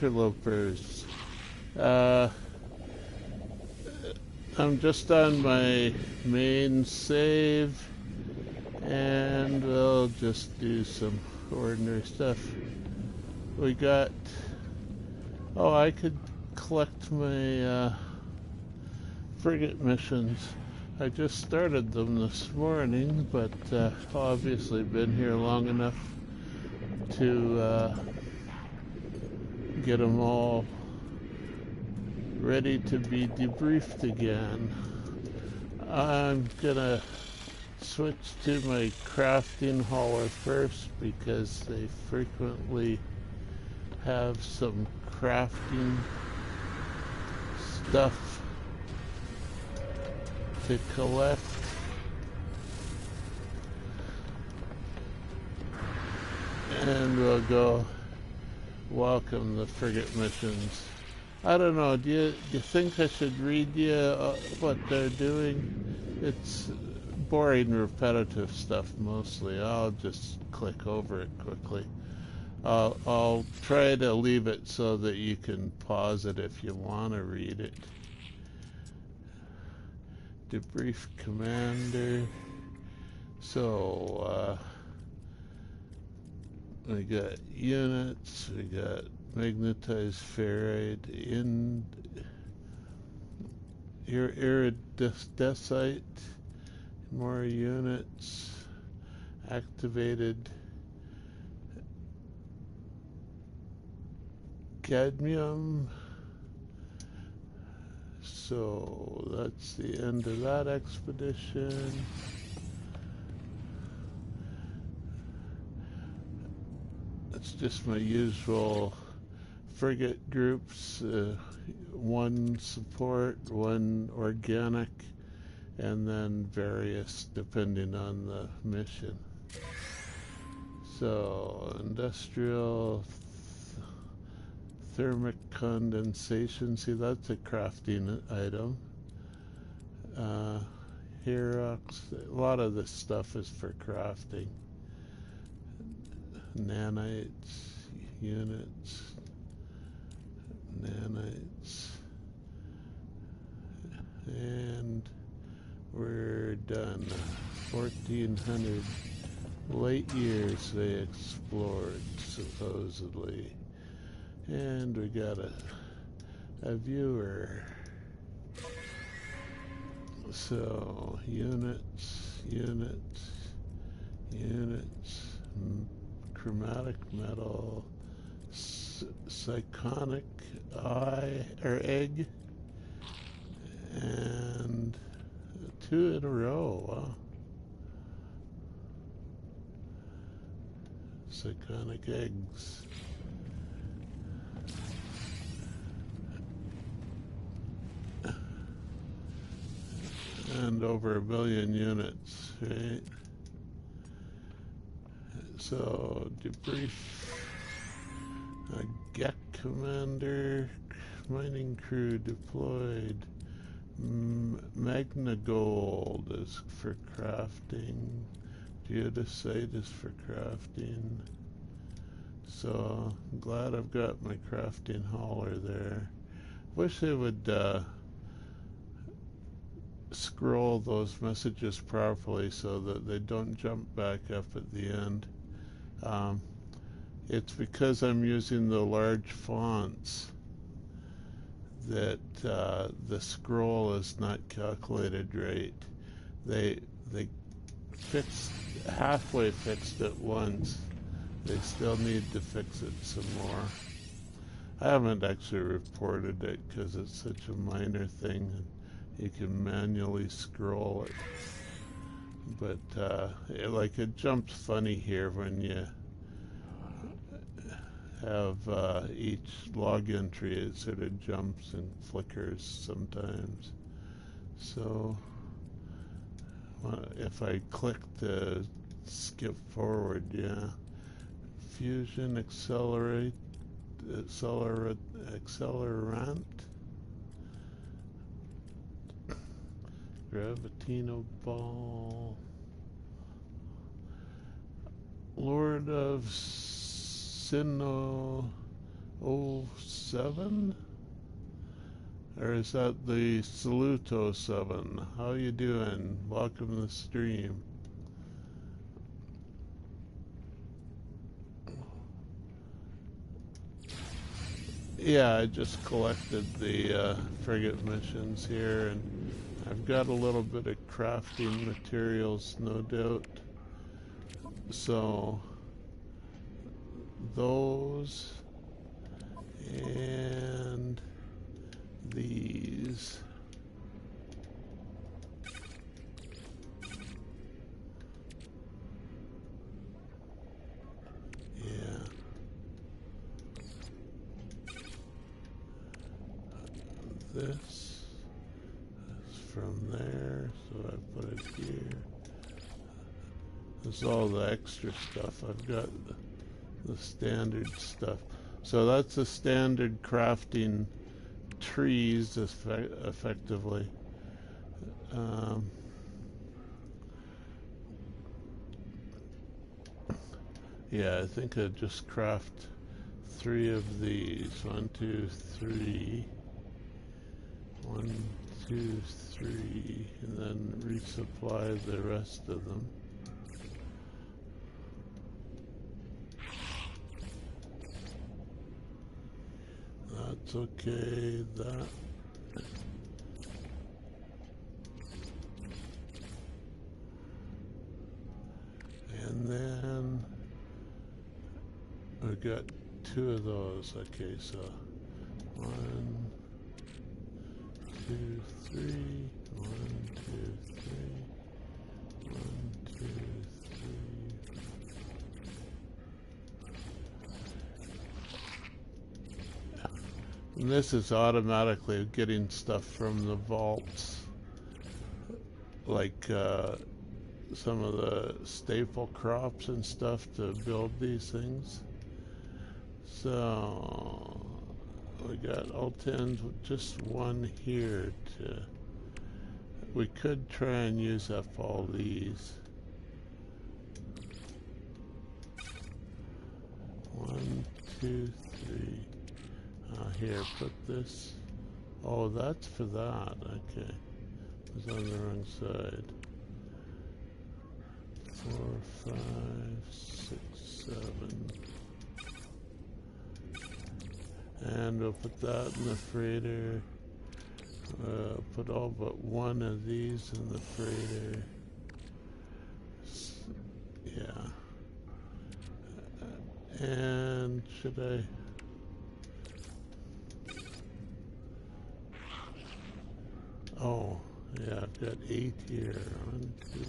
Interlopers. Uh, I'm just on my main save, and we'll just do some ordinary stuff. We got. Oh, I could collect my frigate missions. I just started them this morning, but obviously been here long enough to get them all ready to be debriefed again. I'm gonna switch to my crafting hauler first because they frequently have some crafting stuff to collect. And we'll go welcome the frigate missions. I don't know, do you think I should read you what they're doing? It's boring, repetitive stuff mostly. I'll just click over it quickly. I'll try to leave it so that you can pause it if you want to read it. Debrief commander. So, we got units, we got magnetized ferrite, iridescite, more units, activated cadmium. So that's the end of that expedition. It's just my usual frigate groups, one support, one organic, and then various depending on the mission. So industrial thermic condensation, see that's a crafting item. Herox, a lot of this stuff is for crafting. Nanites, units, nanites, and we're done. 1400 light years they explored, supposedly. And we got a viewer. So, units, chromatic metal, cyconic eye or egg, and 2 in a row. Wow. Cyconic eggs. And over 1 billion units, right? So, debrief. A GEC commander, mining crew deployed. Magna Gold is for crafting. Geodesite is for crafting. So, I'm glad I've got my crafting hauler there. Wish they would scroll those messages properly so that they don't jump back up at the end. It's because I'm using the large fonts that the scroll is not calculated right. They halfway fixed it once. They still need to fix it some more. I haven't actually reported it because it's such a minor thing. You can manually scroll it, but it jumps funny here when you have each log entry. It sort of jumps and flickers sometimes. So if I click to skip forward, yeah, fusion accelerant. Gravitino ball. Lord of Sinnoh 07? Or is that the Saluto 7? How you doing? Welcome to the stream. Yeah, I just collected the frigate missions here, and I've got a little bit of crafting materials, no doubt. So, those and these. Yeah. This is from there, so I put it here. This is all the extra stuff. I've got the standard stuff. So that's the standard crafting trees, effectively. Yeah, I think I just craft 3 of these. 1, 2, 3. 1, 2, 3, and then resupply the rest of them. That's okay, that. And then we got 2 of those. Okay, so 1, 2, 3, 1, 2, 3, 1, 2, 3. And this is automatically getting stuff from the vaults, like some of the staple crops and stuff to build these things. So we got all 10s with just 1 here to. We could try and use up all these. 1, 2, 3. Here, put this. Oh, that's for that. Okay. It's on the wrong side. 4, 5, 6, 7. And we'll put that in the freighter. Put all but 1 of these in the freighter. Yeah. And should I... Oh, yeah, I've got 8 here. 1, 2,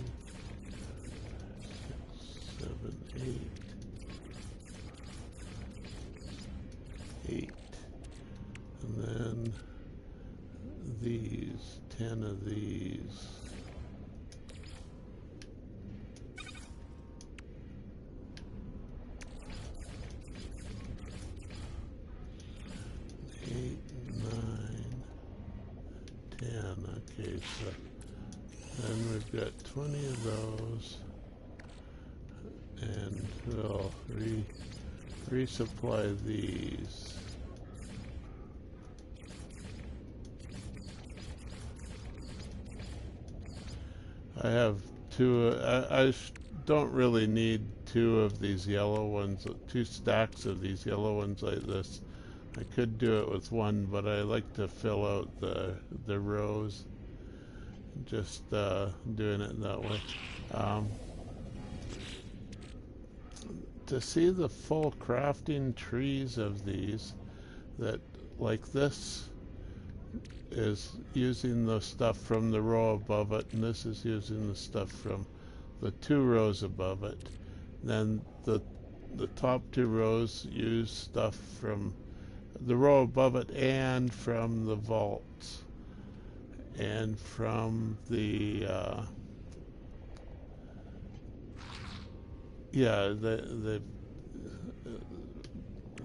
6, 7, 8. 8. And then these, 10 of these. 8, 9, 10. Okay, so then we've got 20 of those, and we'll resupply these. I have 2. I don't really need 2 of these yellow ones, 2 stacks of these yellow ones like this. I could do it with 1, but I like to fill out the rows, just doing it that way. To see the full crafting trees of these, that like this is using the stuff from the row above it, and this is using the stuff from the 2 rows above it. Then the top 2 rows use stuff from the row above it and from the vaults and from the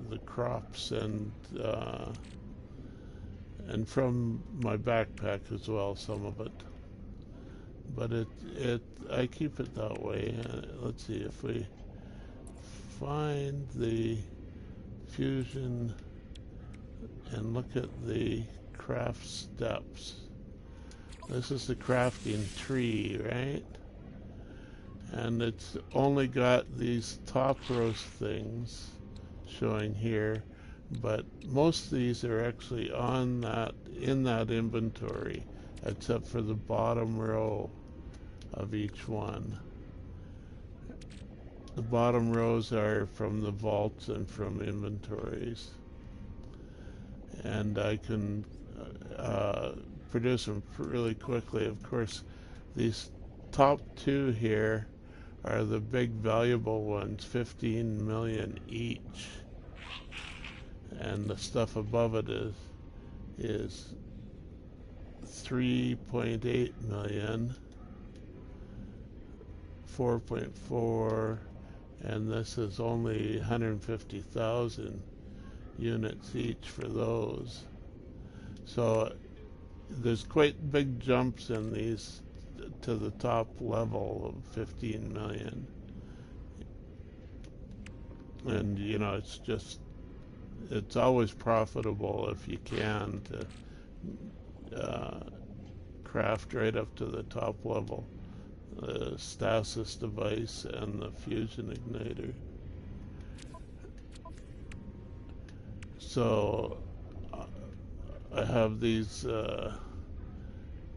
the crops and from my backpack as well, some of it. But I keep it that way. Let's see if we find the fusion. and look at the craft steps. This is the crafting tree, right? And it's only got these top row things showing here, but most of these are actually on that, in that inventory, except for the bottom row of each one. The bottom rows are from the vaults and from inventories. And I can produce them really quickly. Of course, these top two here are the big valuable ones, 15 million each. And the stuff above it is 3.8 million, 4.4, and this is only 150,000 units each for those. So there's quite big jumps in these to the top level of 15 million. And you know, it's always profitable if you can to craft right up to the top level. The stasis device and the fusion igniter. So I have these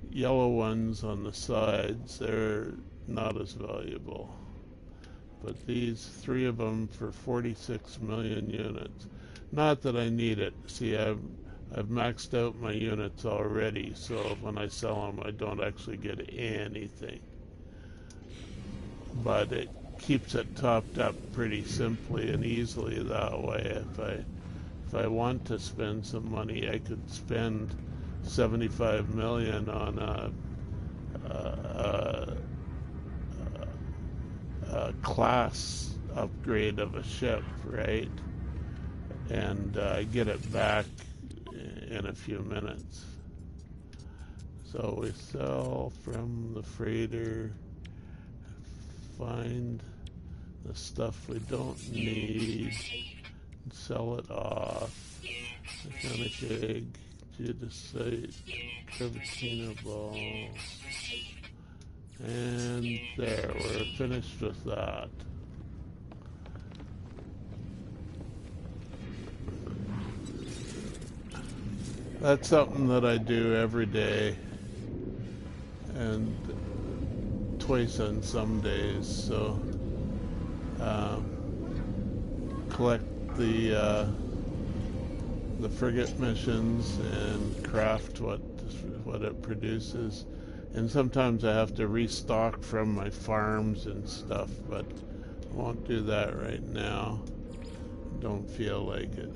yellow ones on the sides. They're not as valuable, but these three of them for 46 million units. Not that I need it. See, I've maxed out my units already, so when I sell them I don't actually get anything. But it keeps it topped up pretty simply and easily that way. If I want to spend some money, I could spend 75 million on a class upgrade of a ship, right? And get it back in a few minutes. So we sell from the freighter, find the stuff we don't need, sell it off. Mechanic egg, Judicite, Cavatina ball, and there, we're finished with that. That's something that I do every day and twice on some days. So collect the frigate missions and craft what it produces. And sometimes I have to restock from my farms and stuff, but I won't do that right now. Don't feel like it.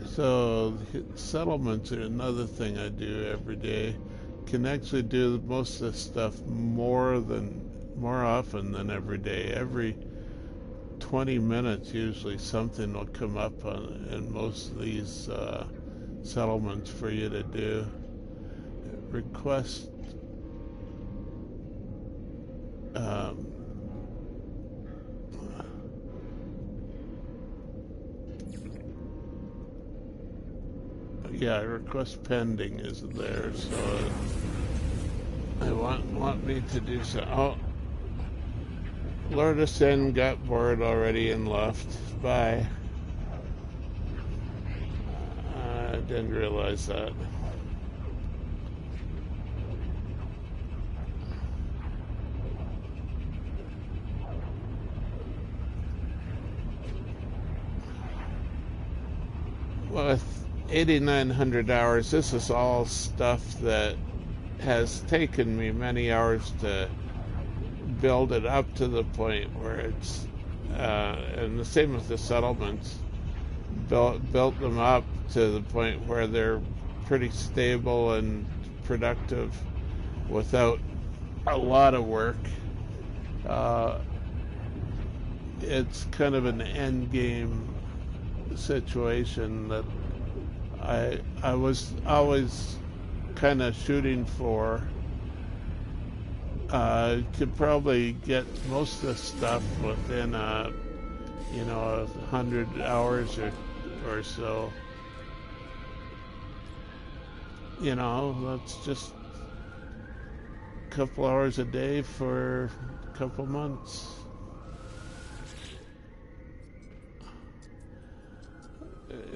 So settlements are another thing I do every day. Can actually do most of this stuff more often than every day. Every 20 minutes usually something will come up in most of these settlements for you to do. Request yeah, request pending is there, so I want me to do so. Oh, Lord Ascend got bored already and left. Bye. I didn't realize that. Well, with 8,900 hours, this is all stuff that has taken me many hours to build it up to the point where it's and the same with the settlements, built them up to the point where they're pretty stable and productive without a lot of work. It's kind of an end game situation that I was always kind of shooting for. Could probably get most of the stuff within 100 hours or so. You know, that's just a couple hours a day for a couple months.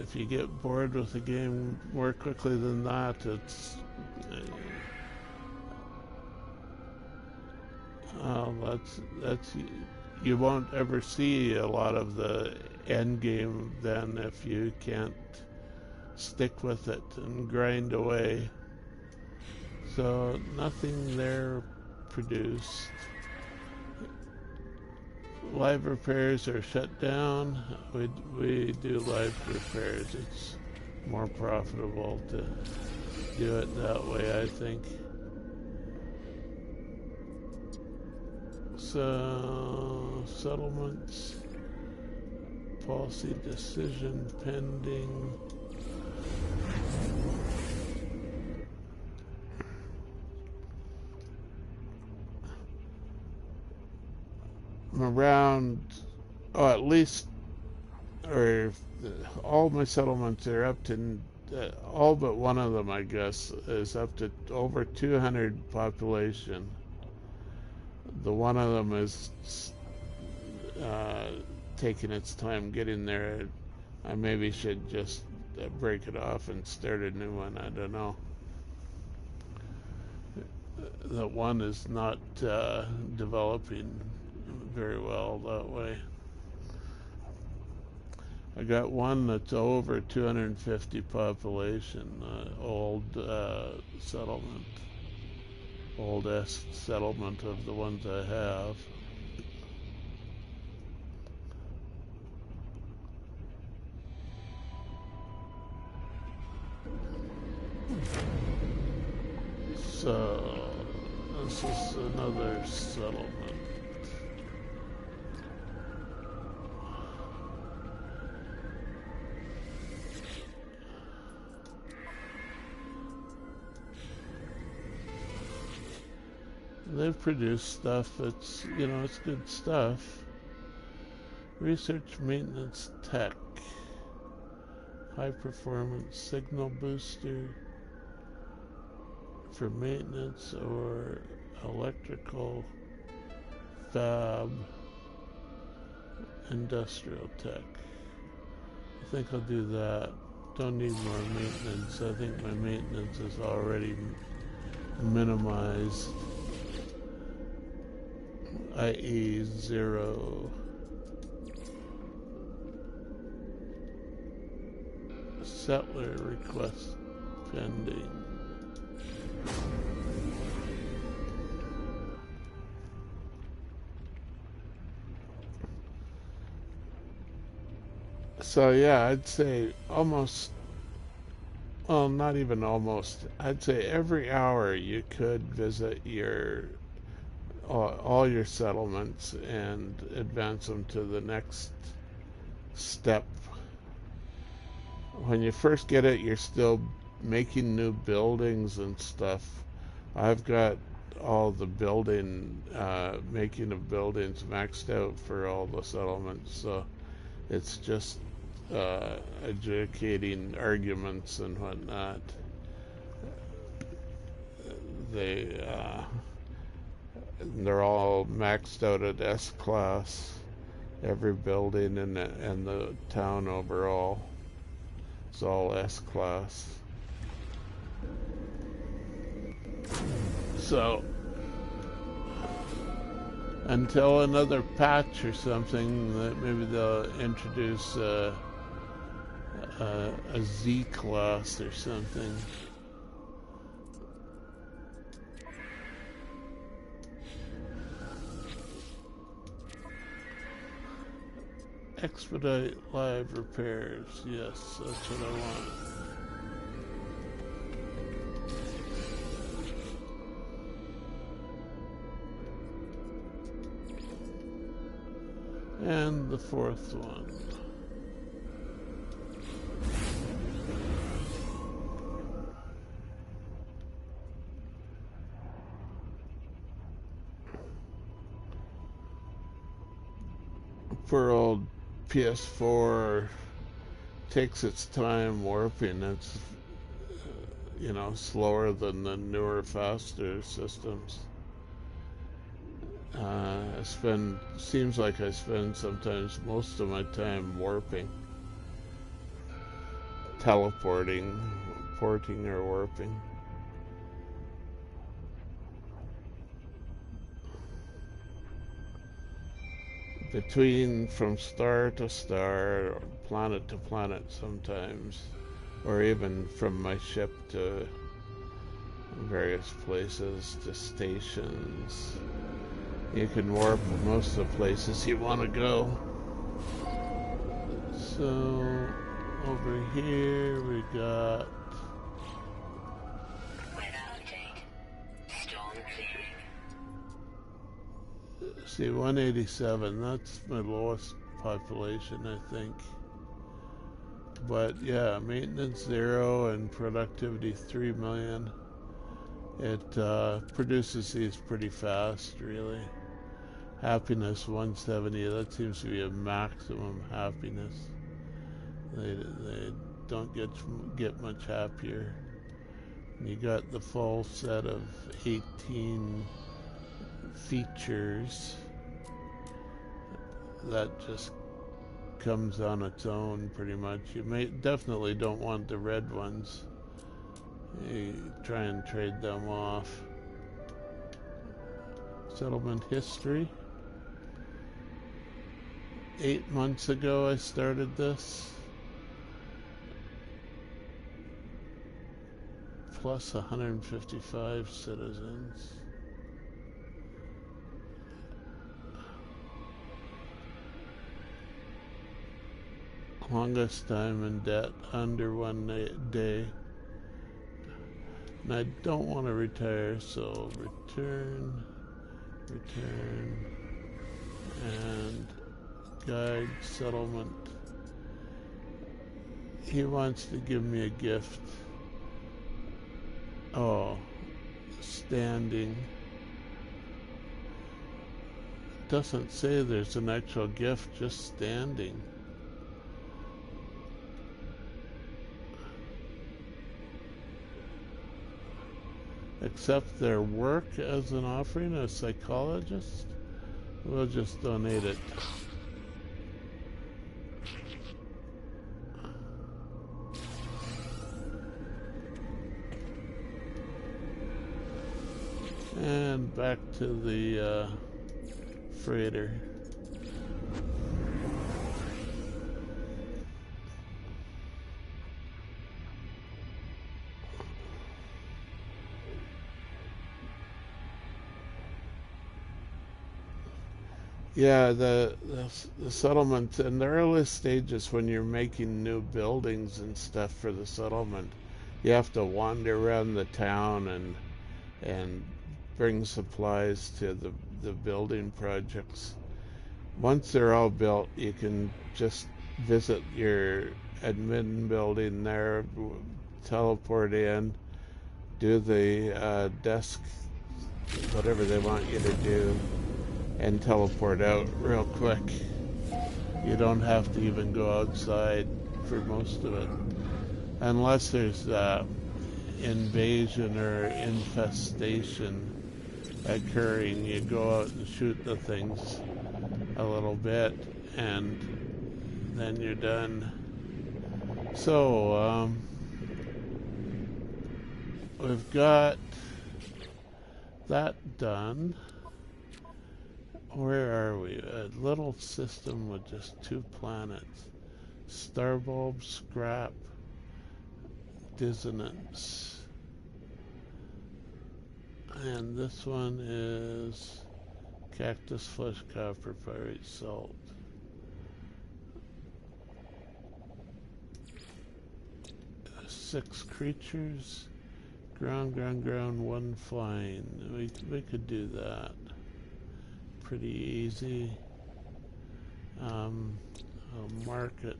If you get bored with the game more quickly than that, it's that's you won't ever see a lot of the end game then if you can't stick with it and grind away. So nothing there produced. Live repairs are shut down. We do live repairs. It's more profitable to do it that way, I think. So, settlements, policy decision pending. Around, at least, or all my settlements are up to, all but one of them, I guess, is up to over 200 population. The one of them is taking its time getting there. I maybe should just break it off and start a new one. I don't know. The one is not developing very well that way. I got one that's over 250 population, old settlement, oldest settlement of the ones I have. So this is another settlement. They've produced stuff that's, you know, it's good stuff. Research maintenance tech. High performance signal booster for maintenance or electrical fab industrial tech. I think I'll do that. Don't need more maintenance. I think my maintenance is already minimized, i.e. 0. Settler request pending. So yeah, I'd say almost, well, not even almost, I'd say every hour you could visit your all your settlements and advance them to the next step. When you first get it, you're still making new buildings and stuff. I've got all the making of buildings maxed out for all the settlements, so it's just adjudicating arguments and whatnot. They're all maxed out at S class, every building in the town overall. It's all S class. So until another patch or something, that maybe they'll introduce a Z class or something. Expedite live repairs. Yes, that's what I want. And the fourth one. For old PS4 takes its time warping. It's, you know, slower than the newer, faster systems. Seems like I spend sometimes most of my time warping, teleporting, porting or warping. From star to star, or planet to planet sometimes, or even from my ship to various places, to stations. You can warp most of the places you want to go. So over here we got see 187. That's my lowest population, I think. But yeah, maintenance 0 and productivity 3 million. It produces these pretty fast, really. Happiness 170. That seems to be a maximum happiness. They don't get much happier. You got the full set of 18 features. That just comes on its own pretty much. You definitely don't want the red ones. You try and trade them off. Settlement history. 8 months ago I started this. Plus 155 citizens. Longest time in debt, under 1 day. And I don't want to retire, so return, and guide settlement. He wants to give me a gift. Oh, standing. Doesn't say there's an actual gift, just standing. Accept their work as an offering, a psychologist. We'll just donate it. And back to the freighter. Yeah, the settlement in the early stages when you're making new buildings and stuff for the settlement, you have to wander around the town and bring supplies to the building projects. Once they're all built, you can just visit your admin building there, teleport in, do the desk, whatever they want you to do, and teleport out real quick. You don't have to even go outside for most of it. Unless there's invasion or infestation occurring, you go out and shoot the things a little bit and then you're done. So we've got that done. Where are we? A little system with just 2 planets. Starbulb, scrap, dissonance. And this one is cactus flesh, copper, pyrite, salt. Six creatures. Ground, 1 flying. We could do that. Pretty easy. I'll mark it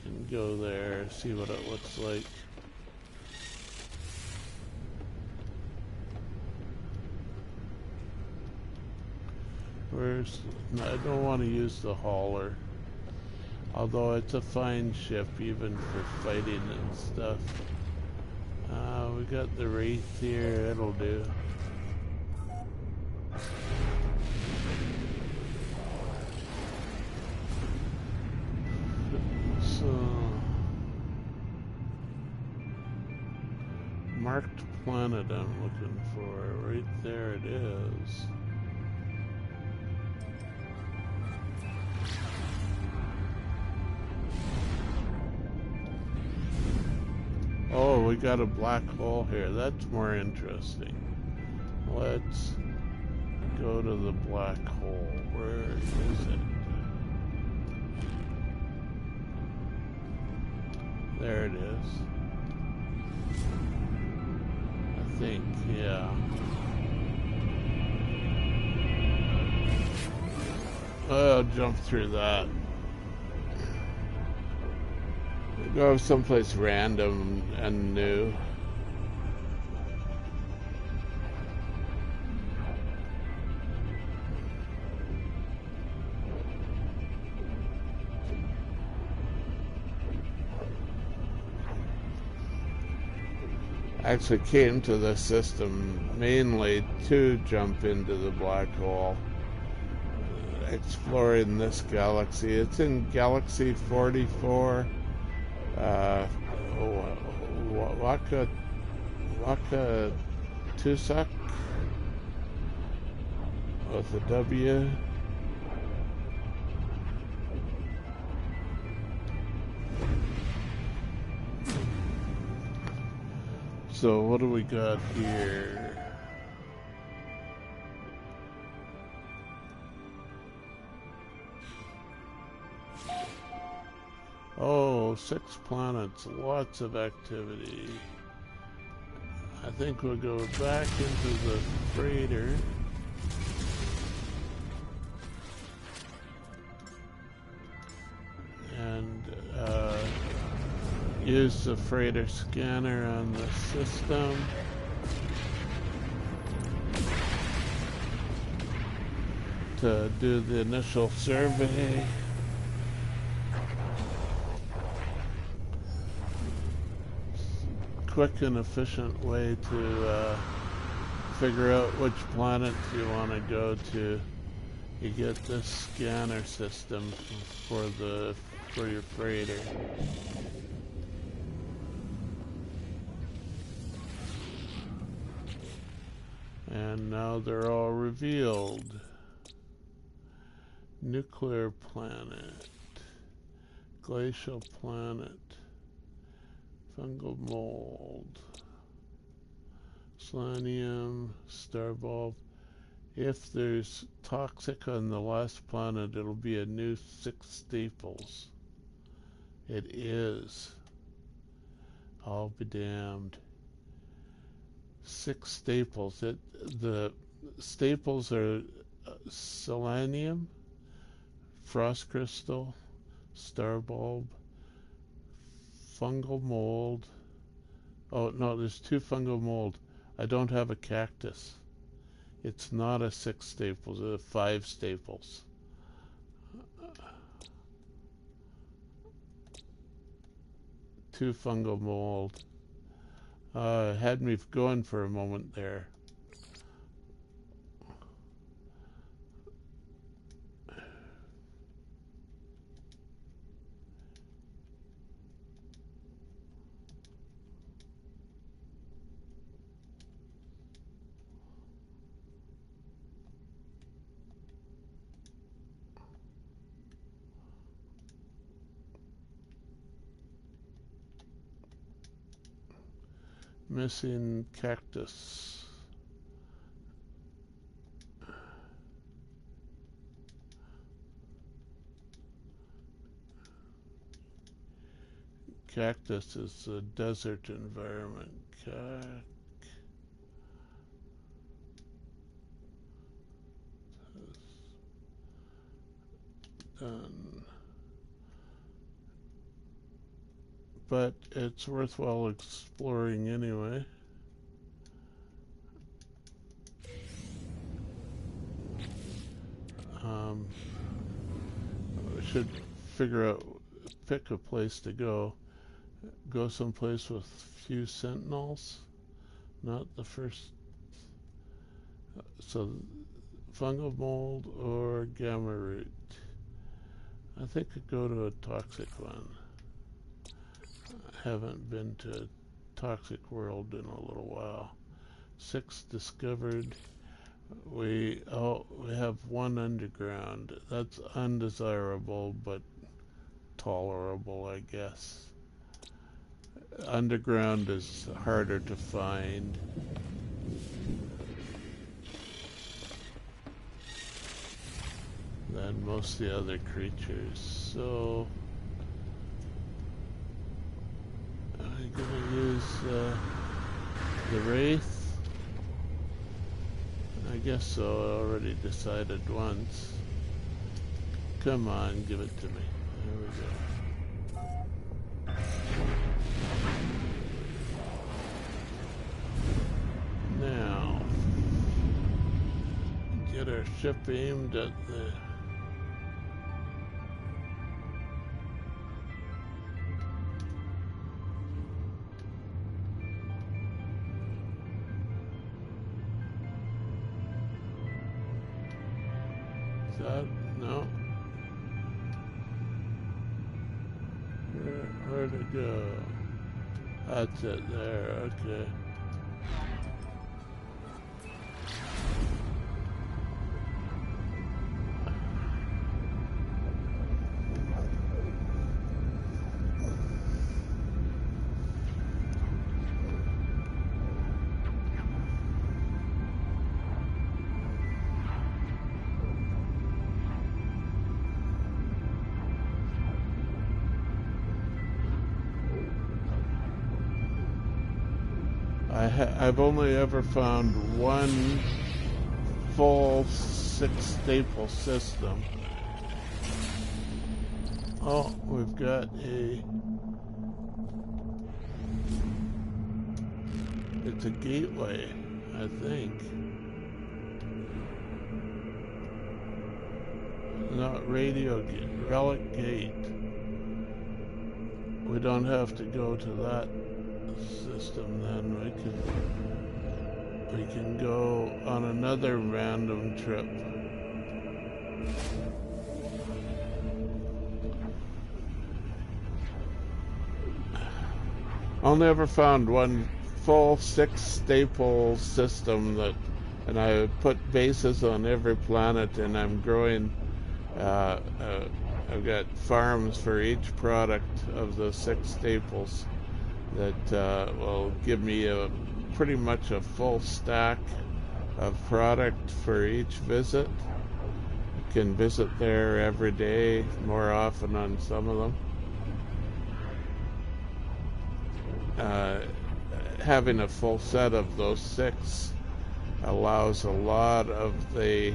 and go there, see what it looks like. I don't want to use the hauler. Although it's a fine ship even for fighting and stuff. We got the Wraith here, it'll do. So, marked planet I'm looking for. Right there it is. Oh, we got a black hole here. That's more interesting. Let's go to the black hole. Where is it? There it is. I think, yeah. I'll jump through that. Go someplace random and new. Actually came to the system mainly to jump into the black hole, exploring this galaxy. It's in Galaxy 44. Waka Tusak with a W. So what do we got here? Oh, 6 planets, lots of activity. I think we'll go back into the freighter. And use the freighter scanner on the system. To do the initial survey. Quick and efficient way to figure out which planets you want to go to. You get this scanner system for your freighter. And now they're all revealed. Nuclear planet, glacial planet, fungal mold, selenium, star bulb. If there's toxic on the last planet, it'll be a new 6 staples. It is. I'll be damned. 6 staples. The staples are selenium, frost crystal, star bulb, fungal mold. Oh no, there's 2 fungal mold. I don't have a cactus. It's not a 6 staples, it's 5 staples. Two fungal mold. Had me going for a moment there. Missing cactus. Cactus is a desert environment. Done. But it's worthwhile exploring anyway. We should figure out pick a place to go. Go someplace with few sentinels, not the first. So fungal mold or gamma root. I think I'd go to a toxic one. I haven't been to a toxic world in a little while. 6 discovered. We have 1 underground. That's undesirable, but tolerable, I guess. Underground is harder to find. Than most of the other creatures. So I'm gonna use the Wraith. I guess so. I already decided once. Come on, give it to me. There we go. Now, get our ship aimed at the... No. Where'd it go? That's it there, okay. I've only ever found one full 6 staple system. Oh, we've got it's a gateway, I think. Not radio gate, relic gate. We don't have to go to that system then. We can go on another random trip. Only ever found one full 6 staple system and I put bases on every planet, and I'm growing. I've got farms for each product of the 6 staples that will give me pretty much a full stack of product for each visit. You can visit there every day, more often on some of them. Having a full set of those 6 allows a lot of the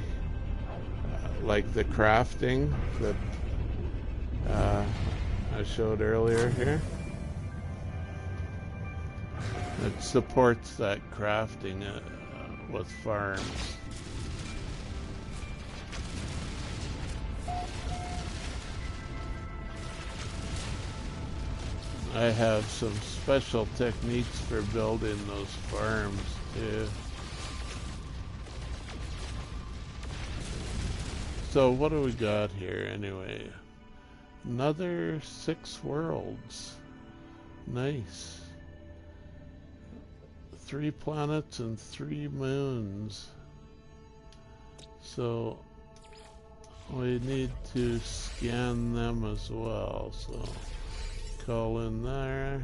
like the crafting that I showed earlier here. It supports that crafting with farms. I have some special techniques for building those farms too. So what do we got here anyway? Another 6 worlds. Nice. 3 planets and 3 moons. So we need to scan them as well. So call in there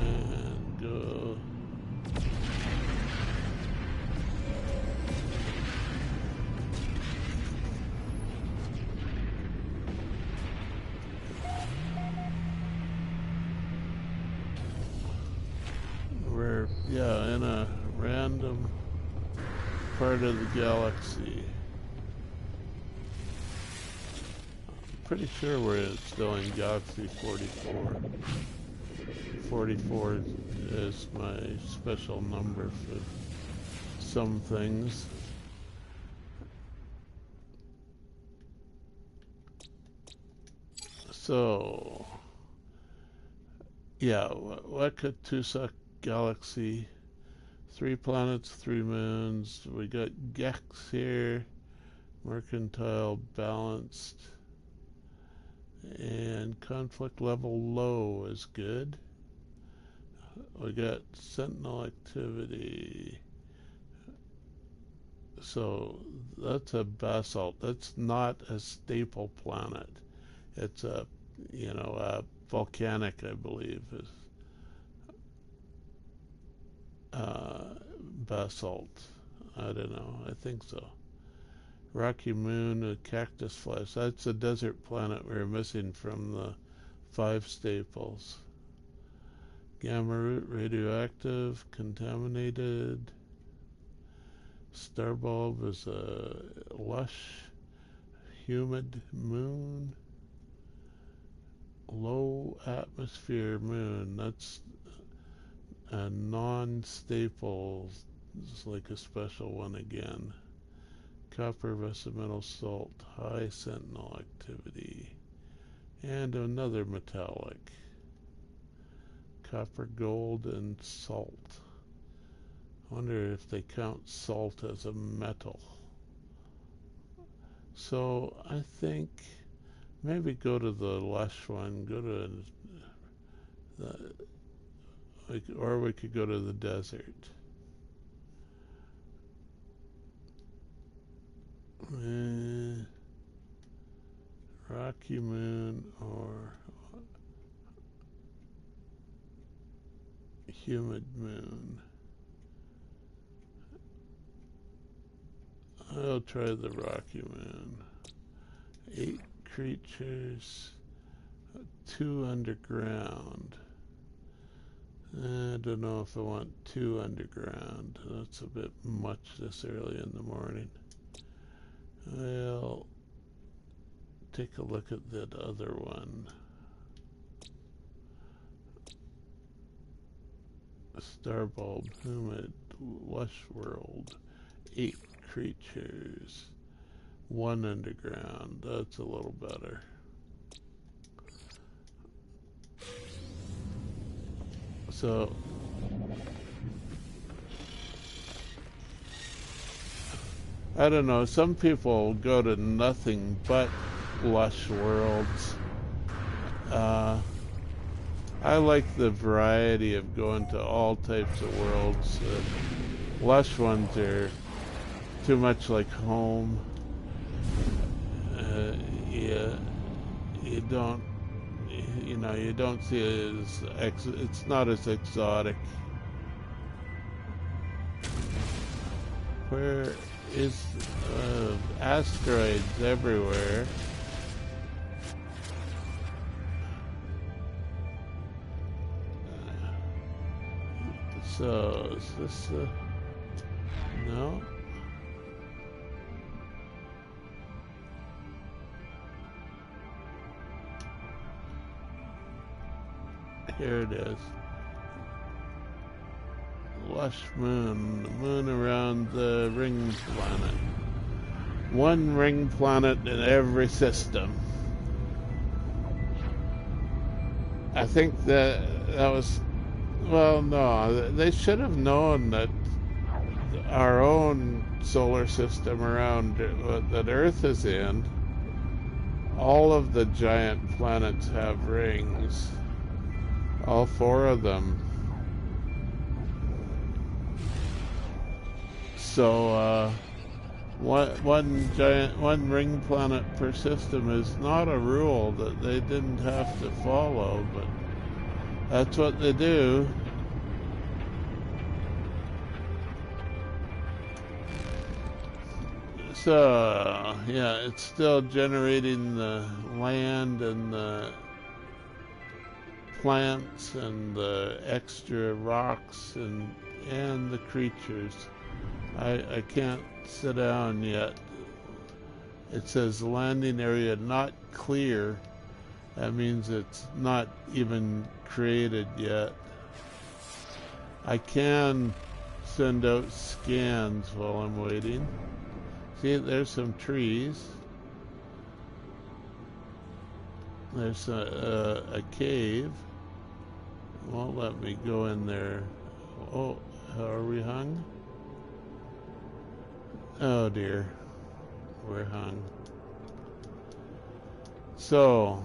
and go. We're, in a random part of the galaxy. Pretty sure we're still in Galaxy 44. 44 is my special number for some things. So, yeah, Wakatusak Galaxy, 3 planets, 3 moons. We got Gex here, mercantile balanced, and conflict level low is good. We got Sentinel activity. So that's a basalt. That's not a staple planet. It's a, a volcanic, I believe, is basalt. I don't know. I think so. Rocky Moon, a cactus flesh. That's a desert planet we're missing from the 5 staples. Gamma root, radioactive, contaminated. Starbulb is a lush, humid moon. Low atmosphere moon. That's a non-staple. It's like a special one again. Copper metal salt, high sentinel activity, and another metallic. Copper, gold, and salt. I wonder if they count salt as a metal. So I think maybe go to the lush one, go to or we could go to the desert. Rocky Moon or humid moon. I'll try the Rocky Moon. 8 creatures, 2 underground. I don't know if I want 2 underground. That's a bit much this early in the morning. I'll take a look at that other one. Starbulb, humid, lush world. 8 creatures, 1 underground. That's a little better. So I don't know, some people go to nothing but lush worlds. I like the variety of going to all types of worlds. Lush ones are too much like home. You don't, you don't see it as, it's not as exotic. Where is asteroids everywhere? So is this no? Here it is. Lush moon, the moon around the ring planet. 1 ring planet in every system. I think that was, well, no, they should have known that our own solar system around that Earth is in, all of the giant planets have rings. All 4 of them. So one ring planet per system is not a rule that they didn't have to follow, but that's what they do. So yeah, it's still generating the land and the plants and the extra rocks and the creatures. I can't sit down yet. It says landing area not clear. That means it's not even created yet. I can send out scans while I'm waiting. See, there's some trees. There's a cave. It won't let me go in there. Oh, are we hung? Oh dear, we're hung. So,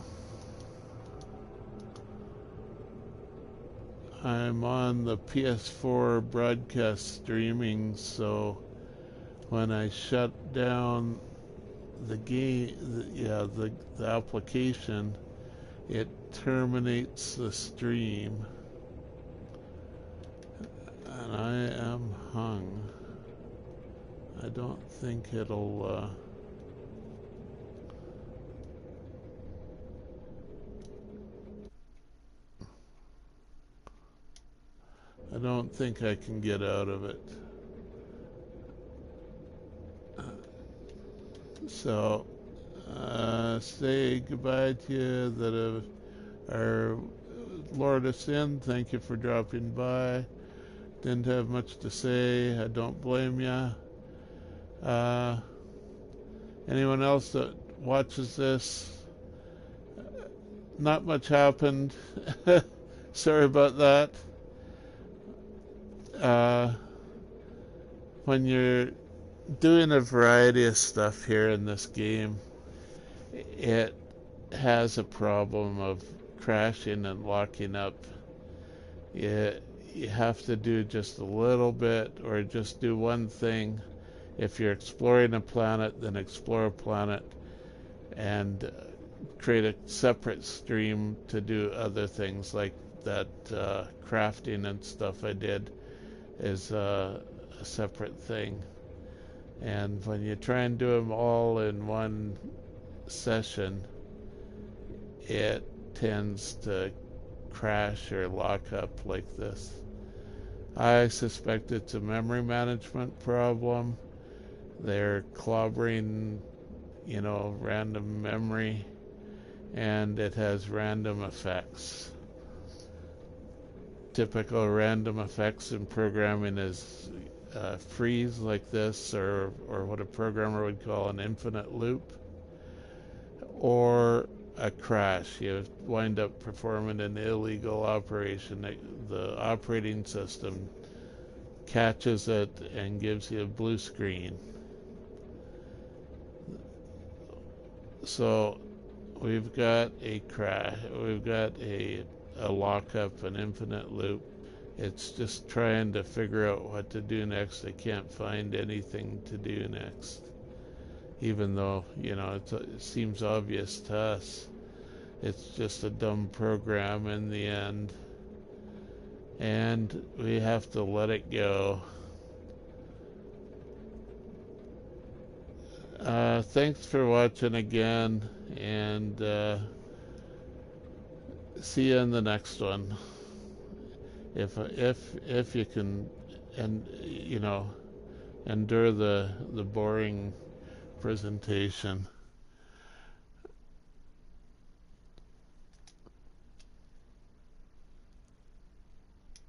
I'm on the PS4 broadcast streaming, so when I shut down the game, the application, it terminates the stream, and I am hung. I don't think it'll I don't think I can get out of it. So, say goodbye to you that are lured us in. Thank you for dropping by. Didn't have much to say. I don't blame you. Anyone else that watches this, not much happened. Sorry about that. When you're doing a variety of stuff here in this game, it has a problem of crashing and locking up. You have to do just a little bit, or just do one thing. If you're exploring a planet, then explore a planet and create a separate stream to do other things, like that crafting and stuff I did is a separate thing. And when you try and do them all in one session, it tends to crash or lock up like this. I suspect it's a memory management problem. They're clobbering, random memory, and it has random effects. Typical random effects in programming is freeze like this, or what a programmer would call an infinite loop, or a crash. You wind up performing an illegal operation. The operating system catches it and gives you a blue screen. So we've got a crash. We've got a lockup, an infinite loop. It's just trying to figure out what to do next. I can't find anything to do next, even though it seems obvious to us. It's just a dumb program in the end, and we have to let it go. Thanks for watching again, and see you in the next one. If you can, and endure the boring presentation.